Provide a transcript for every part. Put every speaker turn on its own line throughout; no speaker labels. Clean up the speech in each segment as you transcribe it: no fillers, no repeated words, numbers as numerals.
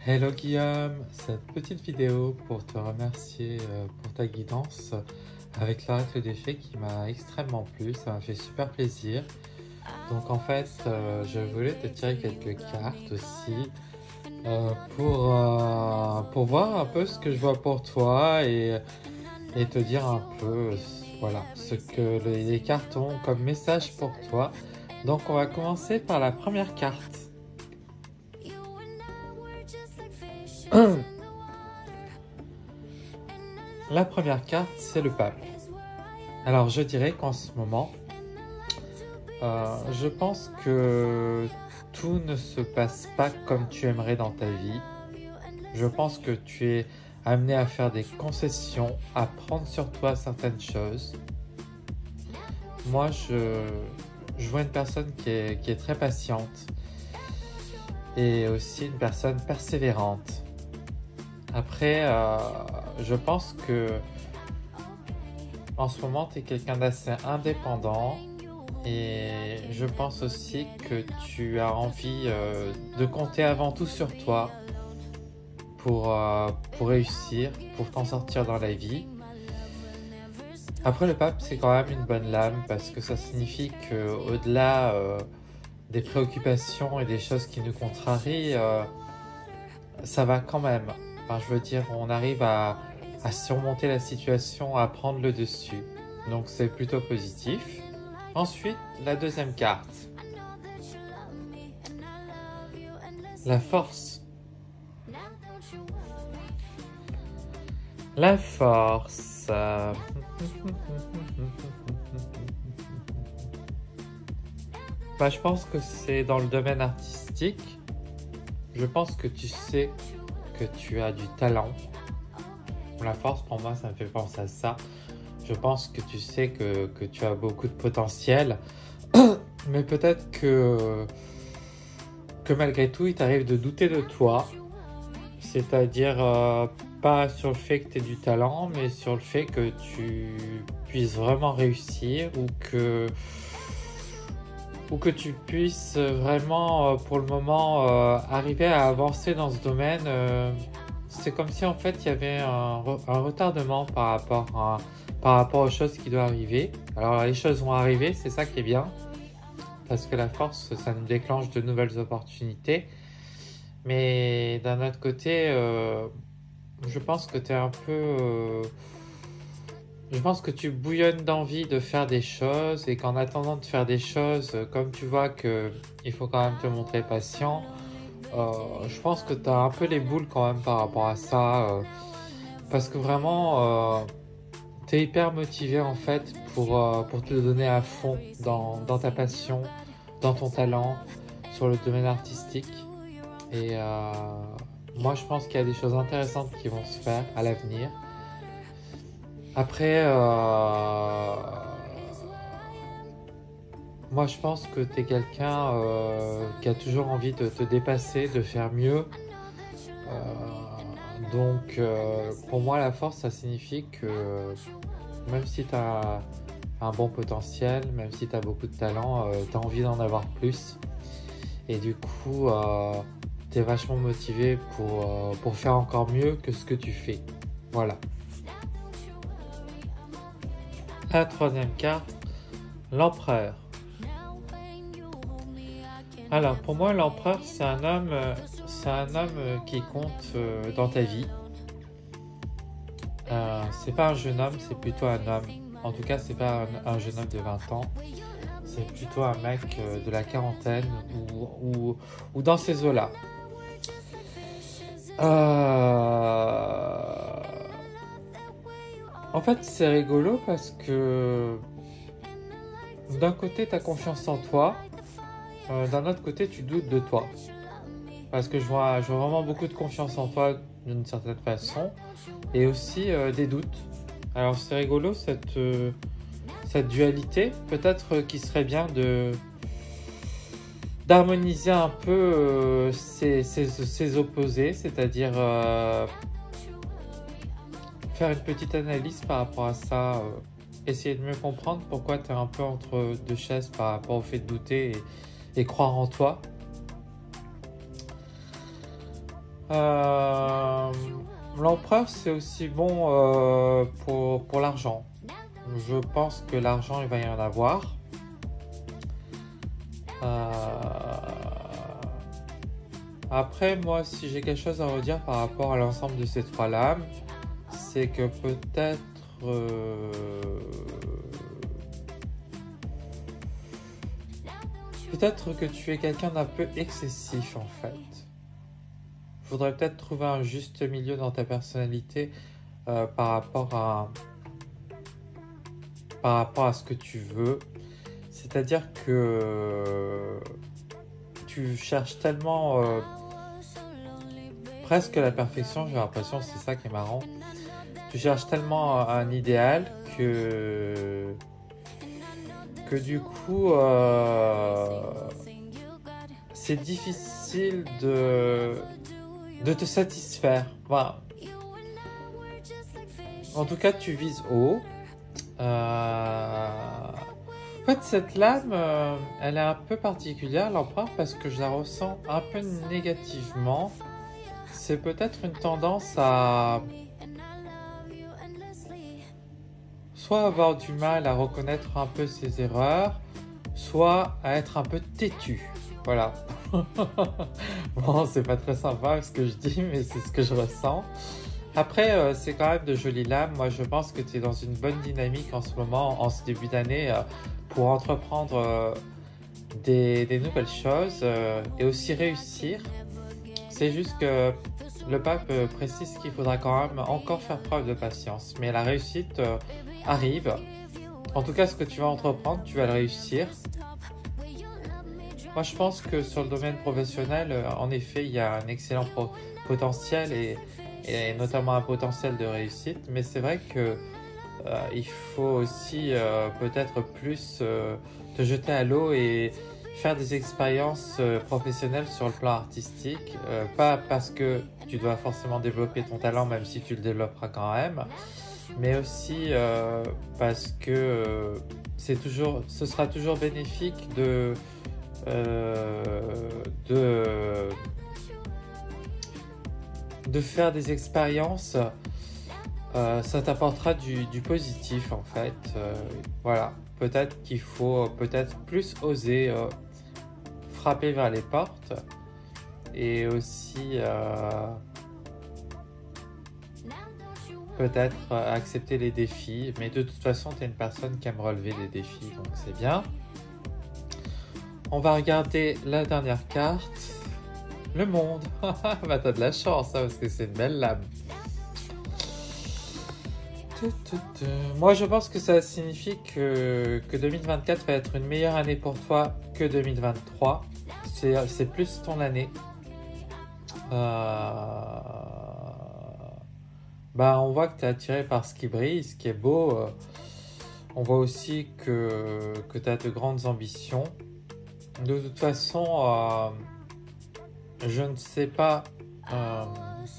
Hello Guillaume, cette petite vidéo pour te remercier pour ta guidance avec l'oracle des fées qui m'a extrêmement plu, ça m'a fait super plaisir. Donc en fait, je voulais te tirer quelques cartes aussi pour voir un peu ce que je vois pour toi et te dire un peu voilà, ce que les cartes ont comme message pour toi. Donc on va commencer par la première carte. La première carte, c'est le pape. Alors je dirais qu'en ce moment, je pense que tout ne se passe pas comme tu aimerais dans ta vie. Je pense que tu es amené à faire des concessions, à prendre sur toi certaines choses. Moi, je vois une personne qui est très patiente et aussi une personne persévérante. Après, je pense que en ce moment, tu es quelqu'un d'assez indépendant et je pense aussi que tu as envie de compter avant tout sur toi pour réussir, pour t'en sortir dans la vie. Après, le pape, c'est quand même une bonne lame parce que ça signifie qu'au-delà des préoccupations et des choses qui nous contrarient, ça va quand même. Enfin, je veux dire, on arrive à surmonter la situation, à prendre le dessus. Donc c'est plutôt positif. Ensuite, la deuxième carte. La force. La force. Je pense que c'est dans le domaine artistique. Je pense que tu sais que tu as du talent. La force, pour moi, ça me fait penser à ça. Je pense que tu sais que tu as beaucoup de potentiel, mais peut-être que malgré tout, il t'arrive de douter de toi. C'est-à-dire, pas sur le fait que tu aies du talent, mais sur le fait que tu puisses vraiment réussir ou que tu puisses vraiment, pour le moment, arriver à avancer dans ce domaine. C'est comme si en fait il y avait un retardement par rapport aux choses qui doivent arriver. Alors les choses vont arriver, c'est ça qui est bien, parce que la force, ça nous déclenche de nouvelles opportunités. Mais d'un autre côté, je pense que tu es un peu... je pense que tu bouillonnes d'envie de faire des choses et qu'en attendant de faire des choses, comme tu vois qu'il faut quand même te montrer patient, je pense que tu as un peu les boules quand même par rapport à ça, parce que vraiment, tu es hyper motivé en fait pour te donner à fond dans ta passion, dans ton talent, sur le domaine artistique. Et moi, je pense qu'il y a des choses intéressantes qui vont se faire à l'avenir. Après, moi, je pense que tu es quelqu'un qui a toujours envie de te dépasser, de faire mieux. Donc, pour moi, la force, ça signifie que même si tu as un bon potentiel, même si tu as beaucoup de talent, tu as envie d'en avoir plus. Et du coup, tu es vachement motivé pour faire encore mieux que ce que tu fais. Voilà. La troisième carte, l'empereur. Alors, pour moi, l'empereur, c'est un homme qui compte dans ta vie. C'est pas un jeune homme, c'est plutôt un homme. En tout cas, c'est pas un jeune homme de 20 ans. C'est plutôt un mec de la quarantaine ou dans ces eaux-là. En fait, c'est rigolo parce que d'un côté, tu as confiance en toi. D'un autre côté, tu doutes de toi. Parce que je vois vraiment beaucoup de confiance en toi d'une certaine façon. Et aussi des doutes. Alors c'est rigolo cette dualité. Peut-être qu'il serait bien d'harmoniser un peu ces opposés. C'est-à-dire faire une petite analyse par rapport à ça. Essayer de mieux comprendre pourquoi tu es un peu entre deux chaises par rapport au fait de douter et croire en toi. Euh, L'empereur, c'est aussi bon pour l'argent. Je pense que l'argent, il va y en avoir. Après, moi, si j'ai quelque chose à redire par rapport à l'ensemble de ces trois lames, c'est que peut-être que tu es quelqu'un d'un peu excessif en fait. Il faudrait peut-être trouver un juste milieu dans ta personnalité par rapport à ce que tu veux. C'est-à-dire que tu cherches tellement presque la perfection, j'ai l'impression, c'est ça qui est marrant. Tu cherches tellement un idéal que du coup c'est difficile de te satisfaire. Enfin, en tout cas, tu vises haut. En fait, cette lame, elle est un peu particulière, l'empereur, parce que je la ressens un peu négativement. C'est peut-être une tendance à soit avoir du mal à reconnaître un peu ses erreurs, soit à être un peu têtu. Voilà. Bon, c'est pas très sympa ce que je dis, mais c'est ce que je ressens. Après, c'est quand même de jolies lames. Moi, je pense que tu es dans une bonne dynamique en ce moment, en ce début d'année, pour entreprendre des nouvelles choses et aussi réussir. C'est juste que le pape précise qu'il faudra quand même encore faire preuve de patience. Mais la réussite arrive. En tout cas, ce que tu vas entreprendre, tu vas le réussir. Moi, je pense que sur le domaine professionnel, en effet, il y a un excellent potentiel et notamment un potentiel de réussite. Mais c'est vrai que il faut aussi peut-être plus te jeter à l'eau et faire des expériences professionnelles sur le plan artistique. Pas parce que tu dois forcément développer ton talent, même si tu le développeras quand même, mais aussi parce que ce sera toujours bénéfique de faire des expériences. Ça t'apportera du positif en fait. Voilà, peut-être qu'il faut peut-être plus oser frapper vers les portes et aussi peut-être accepter les défis. Mais de toute façon, tu es une personne qui aime relever les défis, donc c'est bien. On va regarder la dernière carte. Le monde. Bah, t'as de la chance, hein, parce que c'est une belle lame. Moi, je pense que ça signifie que 2024 va être une meilleure année pour toi que 2023. C'est plus ton année. Bah, on voit que tu es attiré par ce qui brille, ce qui est beau. On voit aussi que tu as de grandes ambitions. De toute façon, je ne sais pas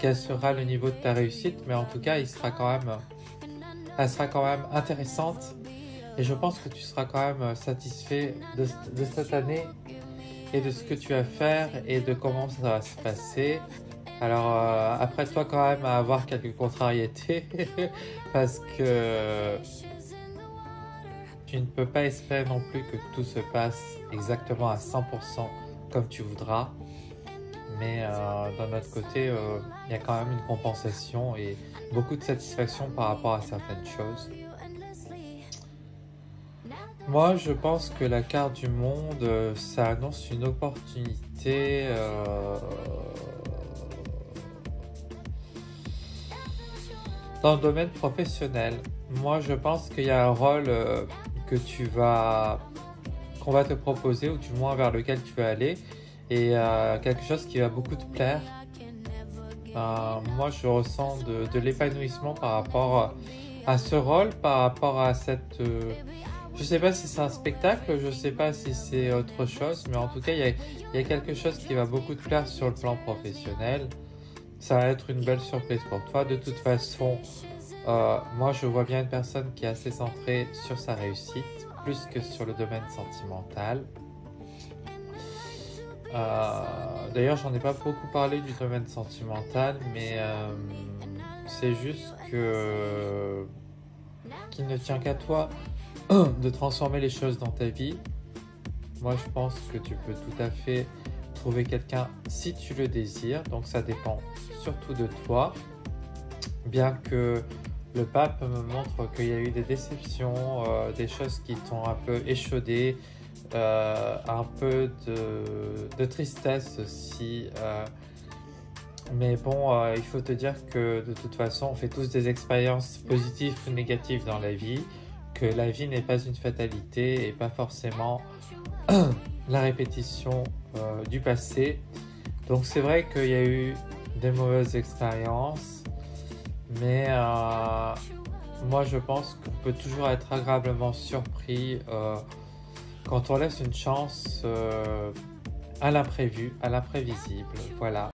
quel sera le niveau de ta réussite, mais en tout cas, elle sera quand même intéressante. Et je pense que tu seras quand même satisfait de cette année et de ce que tu vas faire et de comment ça va se passer. Alors, après toi quand même à avoir quelques contrariétés parce que tu ne peux pas espérer non plus que tout se passe exactement à 100% comme tu voudras. Mais d'un autre côté, il y a quand même une compensation et beaucoup de satisfaction par rapport à certaines choses. Moi, je pense que la carte du monde, ça annonce une opportunité dans le domaine professionnel. Moi, je pense qu'il y a un rôle qu'on va te proposer, ou du moins vers lequel tu vas aller, et quelque chose qui va beaucoup te plaire. Moi, je ressens de l'épanouissement par rapport à ce rôle, par rapport à cette... je sais pas si c'est un spectacle, je sais pas si c'est autre chose, mais en tout cas, il y a quelque chose qui va beaucoup te plaire sur le plan professionnel. Ça va être une belle surprise pour toi. De toute façon, moi, je vois bien une personne qui est assez centrée sur sa réussite, plus que sur le domaine sentimental. D'ailleurs, j'en ai pas beaucoup parlé du domaine sentimental, mais c'est juste que qu'il ne tient qu'à toi de transformer les choses dans ta vie. Moi, je pense que tu peux tout à fait trouver quelqu'un si tu le désires, donc ça dépend surtout de toi. Bien que le pape me montre qu'il y a eu des déceptions, des choses qui t'ont un peu échaudé, un peu de tristesse aussi. Mais bon, il faut te dire que de toute façon, on fait tous des expériences positives ou négatives dans la vie, que la vie n'est pas une fatalité et pas forcément la répétition du passé. Donc c'est vrai qu'il y a eu des mauvaises expériences, mais moi je pense qu'on peut toujours être agréablement surpris quand on laisse une chance à l'imprévu, à l'imprévisible. Voilà.